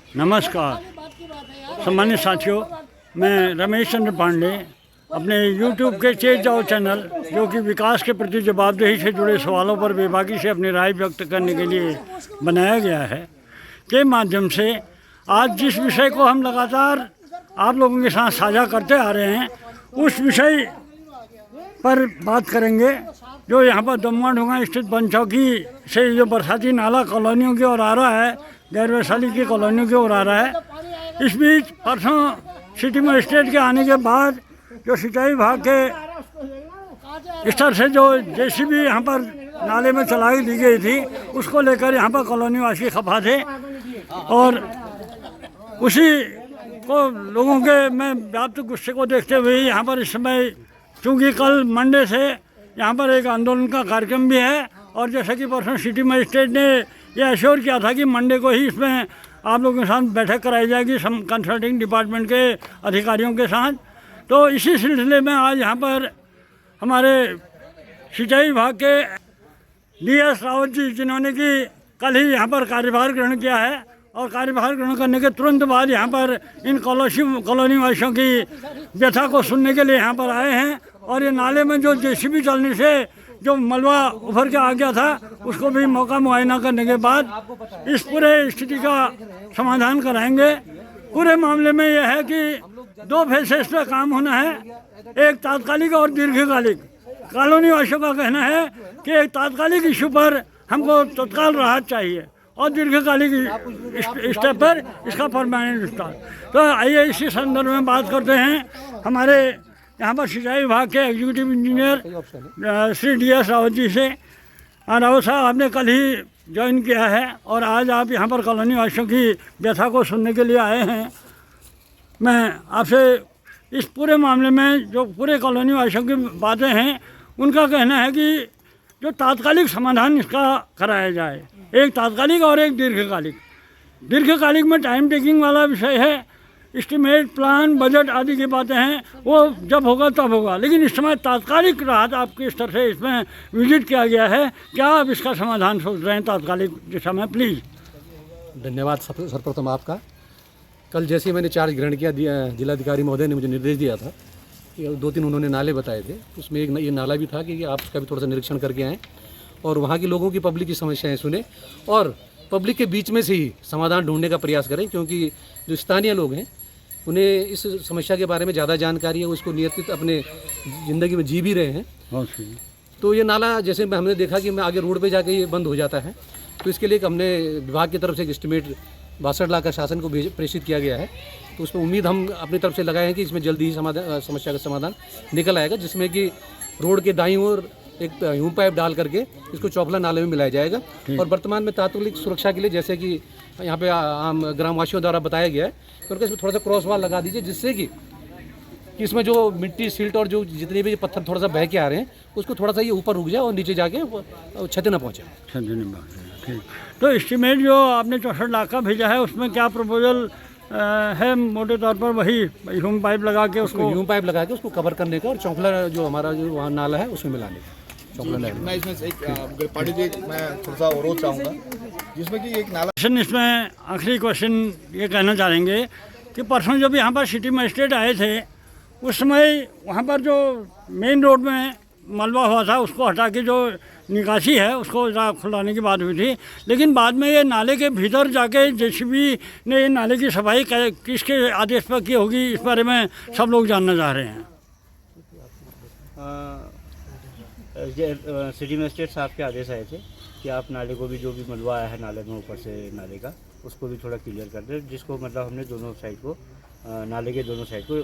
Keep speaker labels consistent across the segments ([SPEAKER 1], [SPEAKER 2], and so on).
[SPEAKER 1] नमस्कार सम्मानित साथियों, मैं रमेश चंद्र पांडे अपने YouTube के चेत जाओ चैनल, जो कि विकास के प्रति जवाबदेही से जुड़े सवालों पर बेबाकी से अपनी राय व्यक्त करने के लिए बनाया गया है, के माध्यम से आज जिस विषय को हम लगातार आप लोगों के साथ साझा करते आ रहे हैं, उस विषय पर बात करेंगे जो यहाँ पर दमुआ ढुंगा स्थित बनचौकी से जो बरसाती नाला कॉलोनियों की ओर आ रहा है, गैर वैशाली की कॉलोनियों की ओर आ रहा है। इस बीच परसों सिटी मजिस्ट्रेट के आने के बाद जो सिंचाई विभाग के स्तर से जो जेसीबी यहाँ पर नाले में चलाई दी गई थी, उसको लेकर यहाँ पर कॉलोनी वासी खफा थे और उसी को लोगों के में व्याप्त गुस्से को देखते हुए यहाँ पर इस समय, चूँकि कल मंडे से यहाँ पर एक आंदोलन का कार्यक्रम भी है और जैसा कि परसों सिटी मजिस्ट्रेट ने यह एश्योर किया था कि मंडे को ही इसमें आप लोगों के साथ बैठक कराई जाएगी कंसल्टिंग डिपार्टमेंट के अधिकारियों के साथ। तो इसी सिलसिले में आज यहाँ पर हमारे सिंचाई विभाग के DS रावत जी, जिन्होंने कि कल ही यहाँ पर कार्यभार ग्रहण किया है और कार्यभार ग्रहण करने के तुरंत बाद यहाँ पर इन कॉलोनी वासियों की व्यथा को सुनने के लिए यहाँ पर आए हैं और ये नाले में जो जेसीबी चलने से जो मलबा उभर के आ गया था, उसको भी मौका मुआयना करने के बाद इस पूरे स्थिति का समाधान कराएंगे। पूरे मामले में यह है कि 2 फेसेस पे काम होना है, एक तात्कालिक और दीर्घकालिक। कॉलोनी वासियों का कहना है कि एक तात्कालिक इशू पर हमको तत्काल राहत चाहिए और दीर्घकालिक स्टेप पर इसका परमानेंट विस्तार। तो आइए इसी संदर्भ में बात करते हैं हमारे यहाँ पर सिंचाई विभाग के executive engineer Shri DS Rawat ji से। रावत साहब, आपने कल ही ज्वाइन किया है और आज आप यहाँ पर कॉलोनी वासियों की व्यथा को सुनने के लिए आए हैं। मैं आपसे इस पूरे मामले में जो पूरे कॉलोनी वासियों की बातें हैं, उनका कहना है कि जो तात्कालिक समाधान इसका कराया जाए, एक तात्कालिक और एक दीर्घकालिक। दीर्घकालिक में टाइम टेकिंग वाला विषय है, एस्टिमेट, प्लान, बजट आदि की बातें हैं, वो जब होगा तब होगा। लेकिन इस समय तात्कालिक राहत आपके स्तर से इसमें विजिट किया गया है, क्या आप इसका समाधान सोच रहे हैं तात्कालिक दिशा में? प्लीज़।
[SPEAKER 2] धन्यवाद सर्वप्रथम आपका। कल जैसे मैंने चार्ज ग्रहण किया, जिलाधिकारी महोदय ने मुझे निर्देश दिया था कि 2-3 उन्होंने नाले बताए थे, उसमें एक ये नाला भी था कि आप उसका भी थोड़ा सा निरीक्षण करके आएँ और वहाँ के लोगों की, पब्लिक की समस्याएं सुने और पब्लिक के बीच में से ही समाधान ढूंढने का प्रयास करें, क्योंकि जो स्थानीय लोग हैं उन्हें इस समस्या के बारे में ज़्यादा जानकारी है, उसको नियमित अपने ज़िंदगी में जी भी रहे हैं। तो ये नाला जैसे हमने देखा कि मैं आगे रोड पे जाके ये बंद हो जाता है, तो इसके लिए हमने विभाग की तरफ से एक एस्टिमेट 62 लाख का शासन को प्रेषित किया गया है। तो उसमें उम्मीद हम अपनी तरफ से लगाए हैं कि इसमें जल्दी ही समस्या का समाधान निकल आएगा, जिसमें कि रोड के दाईं ओर एक ह्यूम पाइप डाल करके इसको चौपला नाले में मिलाया जाएगा। और वर्तमान में तात्कालिक सुरक्षा के लिए, जैसे कि यहाँ पे आम ग्रामवासियों द्वारा बताया गया है, तो उनका इसमें थोड़ा सा क्रॉस वाल लगा दीजिए, जिससे कि इसमें जो मिट्टी, सिल्ट और जो जितने भी पत्थर थोड़ा सा बह के आ रहे हैं, उसको थोड़ा सा ये ऊपर रुक जाए और नीचे जाके क्षति न पहुँचे।
[SPEAKER 1] ठीक। तो एस्टिमेट जो आपने 64 लाख का भेजा है, उसमें क्या प्रपोजल है? मोटे तौर पर वही ह्यूम पाइप लगा के
[SPEAKER 2] उसको कवर करने का और चौखला जो हमारा जो वहाँ नाला है उसमें मिलाने का।
[SPEAKER 3] मैं इसमें एक पार्टी जी मैं थोड़ा सा और चाहूँगा, जिसमें कि एक नाला।
[SPEAKER 1] इसमें आखिरी क्वेश्चन ये कहना चाहेंगे कि परसों जब यहाँ पर सिटी मजिस्ट्रेट आए थे, उस समय वहाँ पर जो मेन रोड में मलबा हुआ था, उसको हटा के जो निकासी है उसको खुलाने की बात हुई थी। लेकिन बाद में ये नाले के भीतर जाके जेसीबी ने ये नाले की सफाई किसके आदेश पर की होगी, इस बारे में सब लोग जानना चाह रहे हैं।
[SPEAKER 4] सिटी मजिस्ट्रेट साहब के आदेश आए थे कि आप नाले को भी, जो भी मलबा आया है नाले में ऊपर से नाले का, उसको भी थोड़ा क्लियर कर दें, जिसको मतलब हमने दोनों साइड को, नाले के दोनों साइड को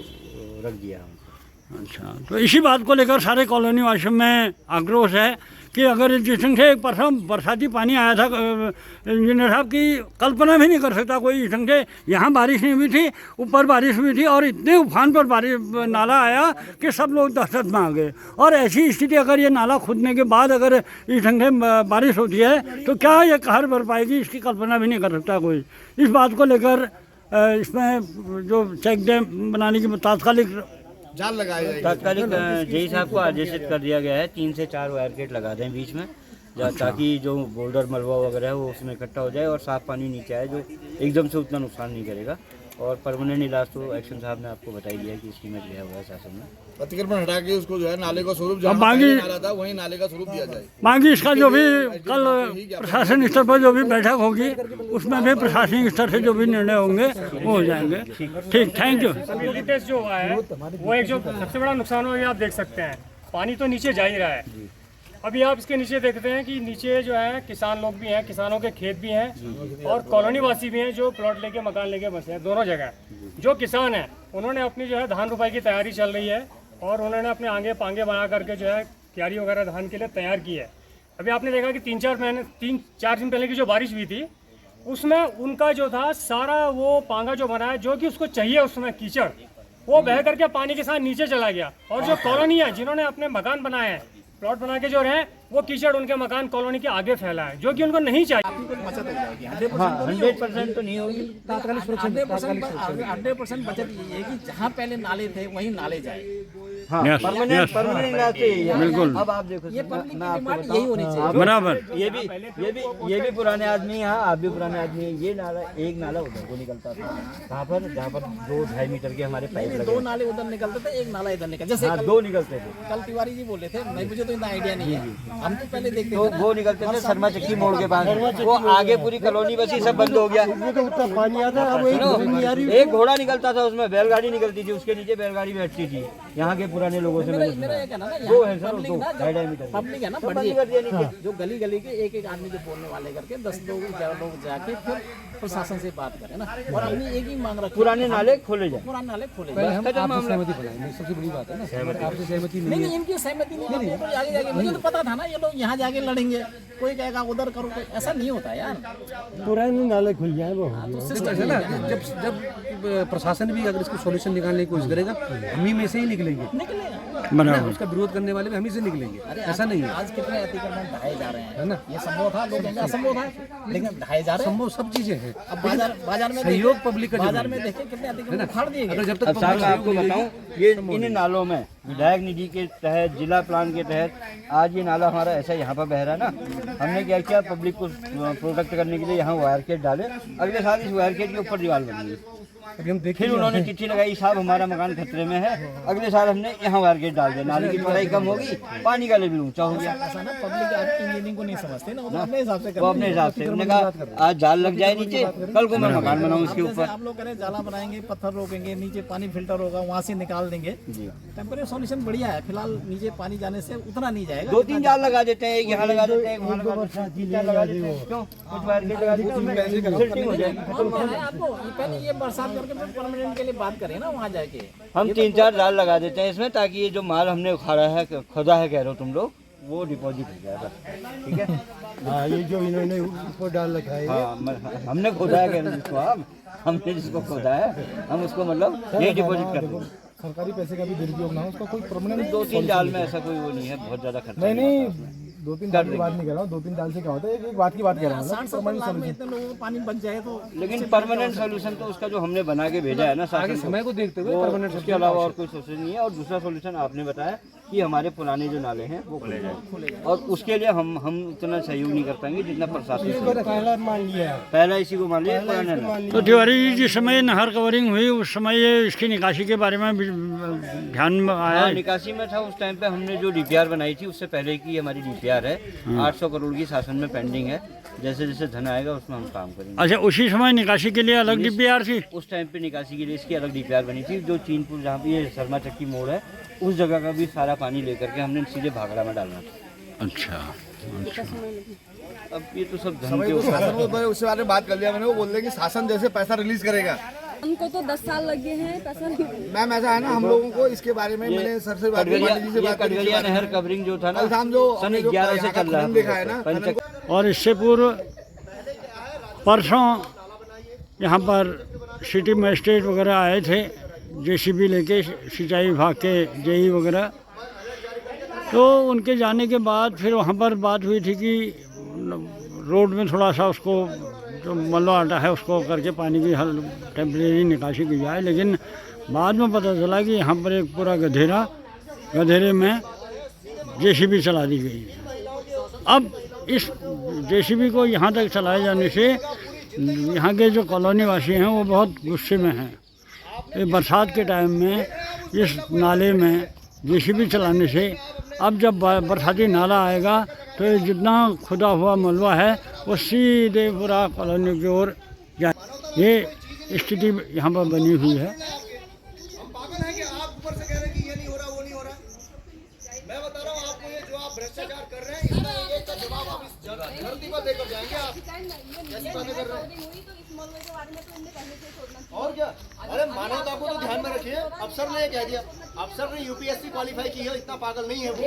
[SPEAKER 4] रख दिया है।
[SPEAKER 1] अच्छा, तो इसी बात को लेकर सारे कॉलोनी वासियों में आक्रोश है कि अगर जिस ढंग से एक परसों बरसाती पानी आया था, इंजीनियर साहब की कल्पना भी नहीं कर सकता कोई, इस ढंग से यहाँ बारिश नहीं हुई थी, ऊपर बारिश हुई थी और इतने उफान पर बारिश नाला आया कि सब लोग दहशत में आ गए। और ऐसी स्थिति अगर ये नाला खुदने के बाद अगर इस ढंग से बारिश होती है तो क्या ये कहर भर पाएगी, इसकी कल्पना भी नहीं कर सकता कोई। इस बात को लेकर इसमें जो चेक डैम बनाने की तात्कालिक
[SPEAKER 3] जाल लगाया जाएगा।
[SPEAKER 4] तात्कालिक जेई साहब को आदेशित कर दिया गया है 3 से 4 वायर गेट लगा दें बीच में, ताकि जो बोल्डर मलबा वगैरह है वो उसमें इकट्ठा हो जाए और साफ़ पानी नीचे आए, जो एकदम से उतना नुकसान नहीं करेगा। और परमानेंट इलाज तो एक्शन साहब ने आपको बता ही दिया कि स्कीम में लिया हुआ है शासन में।
[SPEAKER 3] अतिक्रमण हटा के उसको जो है नाले का स्वरूप जहाँ
[SPEAKER 1] बाकी-
[SPEAKER 3] पहले नाला था वहीं नाले का स्वरूप दिया जाए।
[SPEAKER 1] बाकी इसका जो भी कल प्रशासन स्तर पर जो भी बैठक होगी उसमें भी प्रशासनिक स्तर से जो भी निर्णय होंगे वो हो जाएंगे। ठीक, थैंक यू।
[SPEAKER 5] लेटेस्ट जो हुआ है वो एक जो सबसे बड़ा नुकसान हुआ है, आप देख सकते हैं पानी तो नीचे जा ही रहा है। अभी आप इसके नीचे देखते हैं कि नीचे जो है किसान लोग भी हैं, किसानों के खेत भी हैं और कॉलोनी वासी भी हैं जो प्लॉट लेके मकान लेके बसे हैं दोनों जगह। जो किसान हैं उन्होंने अपनी जो है धान रोपाई की तैयारी चल रही है और उन्होंने अपने आगे पांगे बना करके जो है क्यारी वगैरह धान के लिए तैयार की है। अभी आपने देखा कि 3-4 दिन पहले की जो बारिश हुई थी उसमें उनका जो था सारा वो पांगा जो बना है जो कि उसको चाहिए उस समय कीचड़ वो बह करके पानी के साथ नीचे चला गया। और जो कॉलोनी है जिन्होंने अपने मकान बनाए हैं प्लॉट बना के जो रहे वो कीचड़ उनके मकान कॉलोनी के आगे फैला है जो कि उनको नहीं चाहिए।
[SPEAKER 6] बचत हो जाएगी
[SPEAKER 4] 100% तो नहीं होगी।
[SPEAKER 6] 100% बचत ये है कि जहाँ पहले नाले थे वहीं नाले जाए।
[SPEAKER 4] हाँ,
[SPEAKER 1] Yes,
[SPEAKER 4] परमानेंट
[SPEAKER 1] yes.
[SPEAKER 4] परमानेंट इलाज तो यही है।
[SPEAKER 1] बिल्कुल।
[SPEAKER 4] अब आप देखो,
[SPEAKER 6] ये पब्लिक
[SPEAKER 4] मैं
[SPEAKER 6] की
[SPEAKER 4] आपको
[SPEAKER 6] डिमांड
[SPEAKER 4] बताऊं,
[SPEAKER 6] यही होनी चाहिए।
[SPEAKER 1] बराबर।
[SPEAKER 4] ये भी पुराने आदमी हैं, आप भी पुराने आदमी हैं। ये नाला एक नाला उधर को निकलता था, कहाँ पर, जहाँ पर 2-2.5 मीटर के हमारे पाइप लगे।
[SPEAKER 6] 2 नाले उधर निकलते थे, एक नाला इधर निकल। जैसे
[SPEAKER 4] हाँ,
[SPEAKER 6] कल
[SPEAKER 4] 2 निकलते थे।
[SPEAKER 6] कल तिवारी जी बोले थे, मैं मुझे तो इतना आइडिया नहीं है। हम तो पहले देखते
[SPEAKER 4] तो
[SPEAKER 6] थे
[SPEAKER 4] वो निकलते थे शर्मा चक्की मोड़ के पास, वो आगे पूरी कॉलोनी बसी सब बंद हो गया। सुनो, एक घोड़ा निकलता था उसमें, बैलगाड़ी निकलती थी, उसके नीचे बैलगाड़ी बैठती थी। यहाँ के पुराने लोगों से मैंने सुना।
[SPEAKER 6] मेरा ये कहना ना,
[SPEAKER 4] दो
[SPEAKER 6] यहाँ
[SPEAKER 4] है सर,
[SPEAKER 6] पब्लिक
[SPEAKER 4] दो,
[SPEAKER 6] ना,
[SPEAKER 4] 2.5 मीटर।
[SPEAKER 6] पब्लिक है ना
[SPEAKER 4] सब
[SPEAKER 6] बड़ी,
[SPEAKER 4] बंद कर दिया नीचे।
[SPEAKER 6] जो गली गली के एक आदमी जो बोलने वाले करके 10 लोग 11 लोग जाके फिर प्रशासन से बात करें ना। और अपनी एक ही मांग रखी,
[SPEAKER 4] पुराने नाले खोले जाए।
[SPEAKER 6] पुराने नाले खोले
[SPEAKER 2] पहले
[SPEAKER 6] जाए।
[SPEAKER 2] हम आपसे सहमति बनाएंगे, सबसे बड़ी बात है ना, आपसे सहमति
[SPEAKER 6] नहीं नहीं, इनकी सहमति नहीं है। तो आगे जाके मुझे तो पता था ना ये लोग यहाँ जाके लड़ेंगे, कोई कहेगा उधर करो, कोई ऐसा नहीं होता यार।
[SPEAKER 1] पुराने नाले खुल जाए वो।
[SPEAKER 6] तो
[SPEAKER 2] ऐसा
[SPEAKER 6] सिस्टम
[SPEAKER 2] है ना, जब प्रशासन भी अगर इसको सॉल्यूशन निकालने की कोशिश करेगा, हम ही में से ही निकलेंगे
[SPEAKER 6] निकले।
[SPEAKER 2] ना, उसका विरोध करने वाले भी हम ही से निकलेंगे। ऐसा नहीं है,
[SPEAKER 6] आज कितने अतिक्रमण ढाए जा रहे हैं,
[SPEAKER 2] है ना।
[SPEAKER 6] ये संभव था, लोग कहेंगे असंभव था, लेकिन ढाए जा रहे हैं।
[SPEAKER 2] संभव सब चीजें हैं।
[SPEAKER 6] अब बाजार में
[SPEAKER 2] सहयोग
[SPEAKER 6] देखें-
[SPEAKER 2] पब्लिक का
[SPEAKER 6] बाजार
[SPEAKER 2] जरूरी
[SPEAKER 6] में देखें कितने अतिक्रमण उखाड़ दिए गए।
[SPEAKER 2] अगर जब तक
[SPEAKER 4] अब साहब
[SPEAKER 2] पब्लिक
[SPEAKER 4] मैं आपको बताऊं, ये इन नालों में विधायक निधि के तहत, जिला प्लान के तहत आज ये नाला हमारा ऐसा यहाँ पर बह रहा है ना, हमने क्या किया, पब्लिक को प्रोटेक्ट करने के लिए यहाँ वायर केट डाले। अगले साल इस वायर केट के ऊपर दीवार बनेगी।
[SPEAKER 2] अभी हम देखें
[SPEAKER 4] फिर उन्होंने चिट्ठी लगाई, साहब हमारा मकान खतरे में है। अगले साल हमने यहाँ वायर गेट डाल दिया, नाले की चौड़ाई कम होगी, पानी का लेवल ऊंचा हो गया।
[SPEAKER 6] ऐसा ना, पब्लिक आज इंजीनियरिंग को नहीं समझते ना, वो तो अपने हिसाब से
[SPEAKER 4] वो अपने हिसाब से उन्होंने कहा आज जाल लग जाए नीचे, कल को मैं मकान बनाऊँ इसके
[SPEAKER 6] जैसे
[SPEAKER 4] ऊपर।
[SPEAKER 6] आप लोग करें जाला बनाएंगे, पत्थर रोकेंगे, नीचे पानी फिल्टर होगा, वहाँ से निकाल देंगे। टेम्परेरी सॉल्यूशन बढ़िया है, फिलहाल नीचे पानी जाने से उतना नहीं जाएगा।
[SPEAKER 4] 2-3 जाल लगा देते हैं, एक यहाँ लगा देते हैं, एक वहाँ लगा देते हैं, 3 जाल लगा देते हैं। क्यों? कुछ वायर गेट लगा देते हैं, उसमें सेटिंग हो जाएगी।
[SPEAKER 6] और वो है आपको, ये पहले ये बरसात करके फिर परमानेंट के लिए बात करें ना वहाँ जाके।
[SPEAKER 4] हम 3-4 जाल लगा देते हैं इसमें, ताकि ये जो माल हमने उखाड़ा है, खोदा है कह रहे हो तुम लोग, वो डिपॉजिट हो जाएगा। ठीक है,
[SPEAKER 1] हाँ, ये जो इन्होंने ऊपर डाल रखा है,
[SPEAKER 4] हाँ, हमने खोदा है कह रहे हो जिसको आप, हमने जिसको खोदा है हम उसको मतलब यही डिपॉजिट कर देंगे।
[SPEAKER 3] सरकारी पैसे का भी दुरुपयोग ना हो, उसका कोई परमानेंट
[SPEAKER 4] 2-3 जाल में ऐसा कोई वो नहीं है, बहुत ज़्यादा खर्चा
[SPEAKER 3] नहीं 2-3 साल की बात नहीं कर रहा हूँ, 2-3 साल से क्या होता है, एक बात की बात कर रहा हूँ।
[SPEAKER 6] 60-70 लाख में इतने लोगों को पानी बच जाए तो
[SPEAKER 4] लेकिन परमानेंट सोल्यूशन तो उसका जो हमने बना के भेजा है ना
[SPEAKER 2] आगे
[SPEAKER 4] शासन
[SPEAKER 2] समय को देखते हुए
[SPEAKER 4] वो
[SPEAKER 2] परमानेंट
[SPEAKER 4] उसके अलावा और कोई सोल्यूशन नहीं है। और दूसरा सोल्यूशन आपने बताया कि हमारे पुराने जो नाले हैं वो खुले जाए, और उसके लिए हम इतना सहयोग नहीं कर पाएंगे जितना प्रशासन
[SPEAKER 1] पहला मान लिया।
[SPEAKER 4] पहला इसी को मान लिया, पुराने नाले।
[SPEAKER 1] तो तिवारी जी, जिस समय नहर कवरिंग हुई उस समय ये इसकी निकासी के बारे में भी ध्यान में आया।
[SPEAKER 4] हाँ, निकासी में था उस टाइम पे, हमने जो डीपीआर बनाई थी उससे पहले की हमारी डीपीआर है, 800 करोड़ की शासन में पेंडिंग है। जैसे जैसे धन आएगा उसमें हम काम करेंगे।
[SPEAKER 1] अच्छा, उसी समय निकासी के लिए अलग डीपीआर थी?
[SPEAKER 4] उस टाइम पे निकासी के लिए इसकी अलग डीपीआर बनी थी। जो चीनपुर जहाँ पे ये शर्मा चक्की मोड़ है, उस जगह का भी सारा पानी लेकर के हमने सीधे भागड़ा में डालना था।
[SPEAKER 1] अच्छा,
[SPEAKER 4] अब ये तो सब धन
[SPEAKER 3] समय
[SPEAKER 4] के
[SPEAKER 3] तो
[SPEAKER 4] ऊपर
[SPEAKER 3] शासन को मैं उससे बारे में बात कर लिया मैंने, वो बोल रहे हैं कि शासन जैसे पैसा रिलीज करेगा।
[SPEAKER 7] हमको तो 10 साल लगे हैं पैसा नहीं।
[SPEAKER 3] मैम ऐसा है ना, हम लोगों को इसके बारे में मैंने सर से बात की, माली जी से बात की,
[SPEAKER 4] कटगलिया नहर कवरिंग जो था ना,
[SPEAKER 3] कल शाम जो
[SPEAKER 4] सन
[SPEAKER 3] हमने जो
[SPEAKER 4] 11 से
[SPEAKER 3] यहाँ का
[SPEAKER 4] चल रहा
[SPEAKER 3] खनन देखा है ना,
[SPEAKER 4] है।
[SPEAKER 3] खनन को-
[SPEAKER 1] और इससे पूर्व परसों यहाँ पर सिटी मजिस्ट्रेट वगैरह आए थे, जेसीबी लेके, सिंचाई विभाग के जेई वगैरह। तो उनके जाने के बाद फिर वहाँ पर बात हुई थी कि रोड में थोड़ा सा उसको जो मलबा आटा है उसको करके पानी की हल टेम्परेरी निकासी की जाए। लेकिन बाद में पता चला कि यहाँ पर एक पूरा गधेरे में जेसीबी चला दी गई। अब इस जेसीबी को यहाँ तक चलाए जाने से यहाँ के जो कॉलोनी वासी हैं वो बहुत गुस्से में हैं। ये बरसात के टाइम में इस नाले में जेसीबी चलाने से अब जब बरसाती नाला आएगा तो ये जितना खुदा हुआ मलबा है वो सीधे पूरा कॉलोनी की ओर जाए। ये स्थिति यहाँ पर बनी हुई है।
[SPEAKER 3] पागल है कि आप ऊपर से कह रहे हैं कि ये नहीं हो रहा, वो नहीं हो रहा। मैं बता रहा हूँ आपको, ये जो आप भ्रष्टाचार कर रहे हैं इसका एक का जवाब आप इस धरती पर देकर जाएंगे। आप कैसी बातें कर रहे हैं? और क्या? अरे मानवता को तो ध्यान में रखिए। अफसर ने कह दिया, अफसर ने यूपीएससी क्वालिफाई की है, इतना पागल नहीं है वो।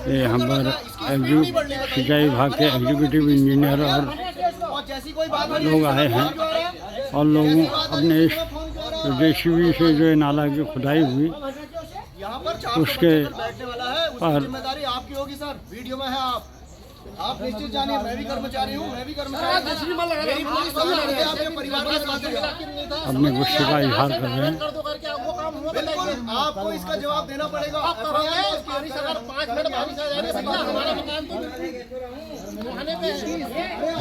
[SPEAKER 1] ये यहाँ पर सिंचाई विभाग के एग्जीक्यूटिव इंजीनियर और
[SPEAKER 3] जैसी कोई बात
[SPEAKER 1] लोग आए हैं और लोगों अपने इस जेसीबी से जो नाला की खुदाई हुई
[SPEAKER 3] यहाँ पर
[SPEAKER 1] उसके
[SPEAKER 3] बैठने वाला है, उसकी जिम्मेदारी आपकी होगी सर। वीडियो में है आप निश्चित जानिए। मैं भी कर्मचारी हूँ, मैं भी कर्मचारी मेरी पूरी समझ है आपके परिवार के साथ
[SPEAKER 1] अपने गुस्से का इजहार कर रहे हैं।
[SPEAKER 3] बिल्कुल आपको इसका जवाब देना पड़ेगा।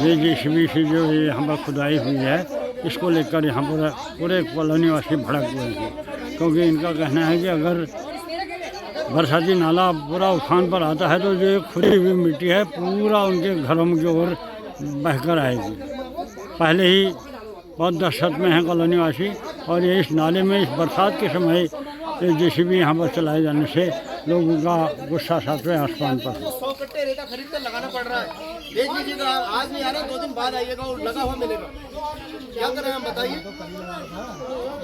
[SPEAKER 1] ये जेसीबी से जो ये यहाँ पर खुदाई हुई है इसको लेकर यहाँ पर पूरे कॉलोनी वासी भड़क हुए हैं, क्योंकि इनका कहना है कि अगर बरसाती नाला पूरा उफान पर आता है तो जो खुदी हुई मिट्टी है पूरा उनके घरों की ओर बहकर आएगी। पहले ही बहुत दहशत में है कॉलोनी वासी और ये इस नाले में इस बरसात के समय जेसीबी यहाँ पर चलाए जाने से लोगों का गुस्सा सातवें आसमान पर है।
[SPEAKER 3] 100 कट्टे रेता खरीद कर लगाना पड़ रहा है। देख लीजिएगा, आज नहीं आ रहा, 2 दिन बाद आइएगा और लगा हुआ मिलेगा। क्या करें हम बताइए?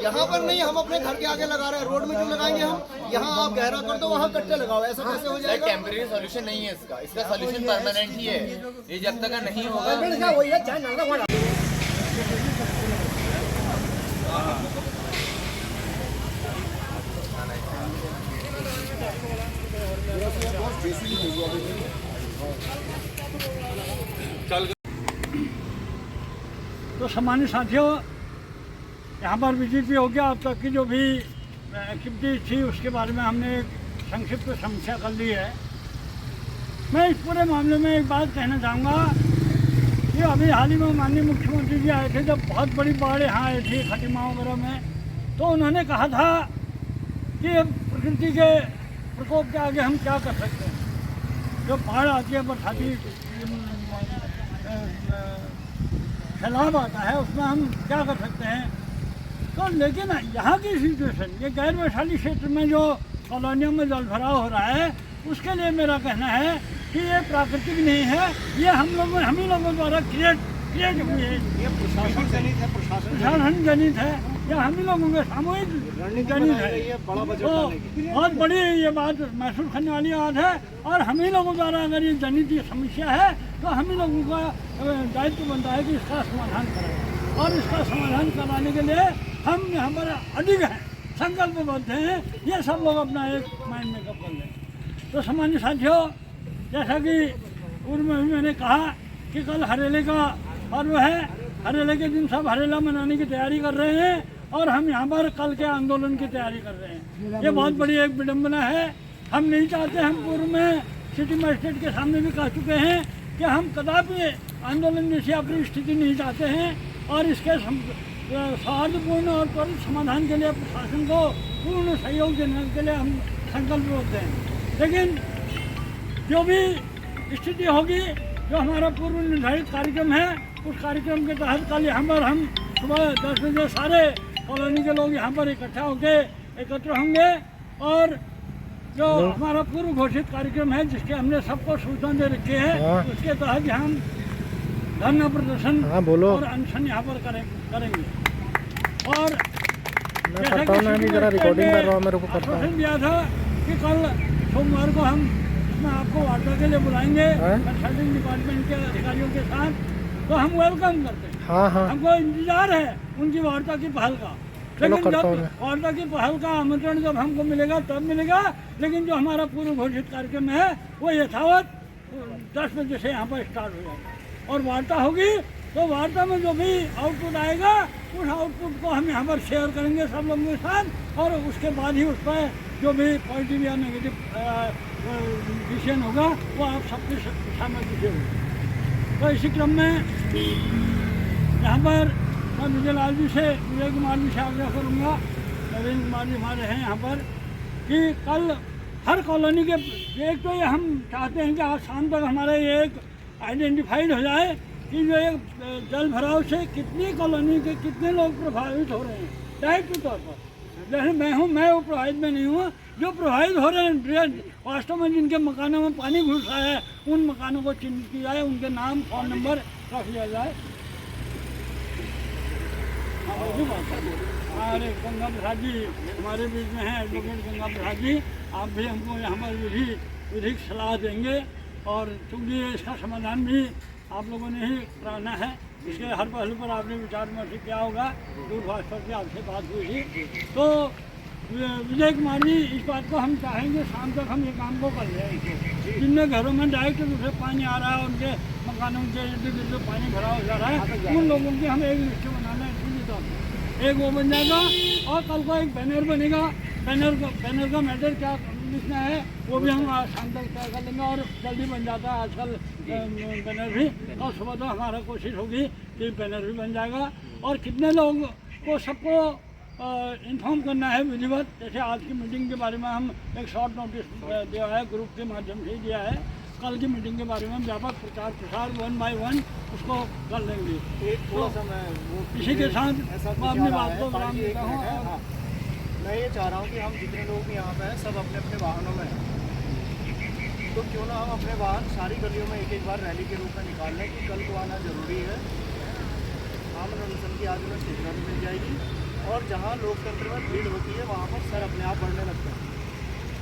[SPEAKER 3] यहाँ पर नहीं, हम अपने घर के आगे लगा रहे हैं। रोड में क्यों लगाएंगे हम? यहाँ आप गहरा कर दो, वहाँ कट्टे लगाओ। ऐसा कैसे हो जाएगा?
[SPEAKER 8] टेम्परेरी सॉल्यूशन नहीं है इसका सॉल्यूशन परमानेंट ही है। ये जब तक नहीं होगा।
[SPEAKER 1] तो सामान्य साथियों, यहाँ पर विजिट भी हो गया। अब तक की जो भी एक्टिविटीज थी उसके बारे में हमने एक संक्षिप्त समीक्षा कर ली है। मैं इस पूरे मामले में एक बात कहना चाहूँगा कि अभी हाल ही में माननीय मुख्यमंत्री जी आए थे, जब बहुत बड़ी बाढ़ यहाँ आई थी खटीमा वगैरह में, तो उन्होंने कहा था कि प्रकृति के प्रकोप के आगे हम क्या कर सकते हैं। जो बाढ़ आती है, बरसाती सैलाब आता है, उसमें हम क्या कर सकते हैं। तो लेकिन यहाँ की सिचुएशन, ये गैर वैशाली क्षेत्र में जो कॉलोनियों में जल भराव हो रहा है, उसके लिए मेरा कहना है कि ये प्राकृतिक नहीं है, ये हम ही लोगों द्वारा क्रिएट हुई है। ये प्रशासन जनित है या हम ही लोगों के सामूहिक जनित है। तो बहुत बड़ी ये बात महसूस करने वाली बात है और हम ही लोगों द्वारा अगर ये जनित समस्या है तो हम ही लोगों का दायित्व बनता है कि इसका समाधान कराएं। और इसका समाधान कराने के लिए हम यहाँ पर अधिक हैं, संकल्पबद्ध हैं। ये सब लोग अपना एक माइंड मेकअप कर लें। तो सामान्य साथियों, जैसा कि पूर्व में भी मैंने कहा कि कल हरेले का पर्व है। हरेले के दिन सब हरेला मनाने की तैयारी कर रहे हैं और हम यहाँ पर कल के आंदोलन की तैयारी कर रहे हैं। ये बहुत बड़ी एक विडम्बना है। हम नहीं चाहते, हम पूर्व में सिटी मजिस्ट्रेट के सामने भी कह चुके हैं कि हम कदापि आंदोलन जैसी अपनी स्थिति नहीं चाहते हैं और इसके सौहार्दपूर्ण और त्वरित समाधान के लिए प्रशासन को पूर्ण सहयोग देने के लिए हम संकल्पबद्ध हैं। लेकिन जो भी स्थिति होगी, जो हमारा पूर्व निर्धारित कार्यक्रम है, उस कार्यक्रम के तहत कल यहाँ पर हम सुबह 10 बजे सारे कॉलोनी के लोग यहाँ पर इकट्ठा होकर एकत्र होंगे और जो हमारा पूर्व घोषित कार्यक्रम है, जिसके हमने सबको सूचना दे रखी है, उसके तहत हम धरना प्रदर्शन और अनशन यहाँ पर करेंगे। और आश्वासन दिया था कि कल सोमवार को हम इसमें आपको वार्ता के लिए बुलाएंगे कंसल्टिंग डिपार्टमेंट के अधिकारियों के साथ, तो हम वेलकम करते हैं। हमको इंतजार है उनकी वार्ता की पहल का। लेकिन जब वार्ता की पहल का आमंत्रण जब हमको मिलेगा तब मिलेगा, लेकिन जो हमारा पूर्व घोषित कार्यक्रम है वो यथावत 10 बजे से यहाँ पर स्टार्ट हो जाएगा और वार्ता होगी। तो वार्ता में जो भी आउटपुट आएगा उस आउटपुट को हम यहाँ पर शेयर करेंगे सब लोगों के साथ और उसके बाद ही उस पर जो भी पॉजिटिव या नेगेटिव डिसीजन होगा वो आप सबके सहमति से होगा। तो इसी क्रम में यहाँ पर मैं विजय कुमार जी से आग्रह करूँगा, नवीन कुमार जी हमारे हैं यहाँ पर, कि कल हर कॉलोनी के एक तो ये हम चाहते हैं कि आज शाम तक हमारा ये एक आइडेंटिफाइड हो जाए कि जो एक जल भराव से कितनी कॉलोनी के कितने लोग प्रभावित हो रहे हैं डायरेक्ट के तौर पर। जैसे मैं वो प्रभावित में नहीं हुआ, जो प्रभावित हो रहे हैं वास्तव में जिनके मकानों में पानी घुस रहा है उन मकानों को चिन्हित किया जाए, उनके नाम फ़ोन नंबर रख लिया जाए। अरे गंगा प्रसाद जी हमारे बीच में हैं, एडवोकेट गंगा प्रसाद जी, आप भी हमको यहाँ पर विधिक सलाह देंगे और चूँकि इसका समाधान भी आप लोगों ने ही कराना है, इसके हर पहलू पर आपने विचार विमर्श किया होगा, दूरभाष पर की आपसे बात हुई थी। तो विजय कुमार जी इस बात को हम चाहेंगे शाम तक हम ये काम को कर लें। जिनमें घरों में डायरेक्ट रूप से पानी आ रहा है, उनके मकानों के इर्द गिर्द पानी भरा हो जा रहा है, उन लोगों की हम एक लिस्ट बनाना है, एक वो बन जाएगा और कल को एक बैनर बनेगा। बैनर का मैटर क्या लिखना है वो भी हम शाम तक तय कर लेंगे और जल्दी बन जाता है आजकल बैनर भी, और सुबह तो हमारा कोशिश होगी कि बैनर भी बन जाएगा। और कितने लोग को सबको इन्फॉर्म करना है विधिवत, जैसे आज की मीटिंग के बारे में हम एक शॉर्ट नोटिस दिया है, ग्रुप के माध्यम से दिया है। कल की मीटिंग के बारे में व्यापक प्रचार प्रसार 1 by 1 उसको कर लेंगे।
[SPEAKER 3] थोड़ा सा मैं
[SPEAKER 1] इसी के साथ मैं अपनी बात को विराम देता हूँ।
[SPEAKER 3] मैं ये चाह रहा हूँ कि हम जितने लोग भी यहाँ पे हैं सब अपने अपने वाहनों में हैं, तो क्यों ना हम अपने वाहन सारी गलियों में एक बार रैली के रूप में निकाल लें कि कल को आना ज़रूरी है। आम अनशन की आज में सूचना भी मिल जाएगी और जहाँ लोकतंत्र में भीड़ होती है वहाँ पर सर अपने आप बढ़ने लगता है।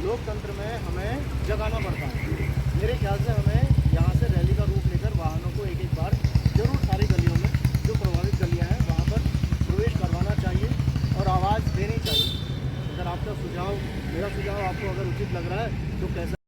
[SPEAKER 3] लोकतंत्र में हमें जगाना पड़ता है। मेरे ख्याल से हमें यहाँ से रैली का रूप लेकर वाहनों को एक बार जरूर सारी गलियों में जो प्रभावित गलियाँ हैं वहाँ पर प्रवेश करवाना चाहिए और आवाज़ देनी चाहिए। अगर आपका सुझाव, मेरा सुझाव आपको अगर उचित लग रहा है तो कैसा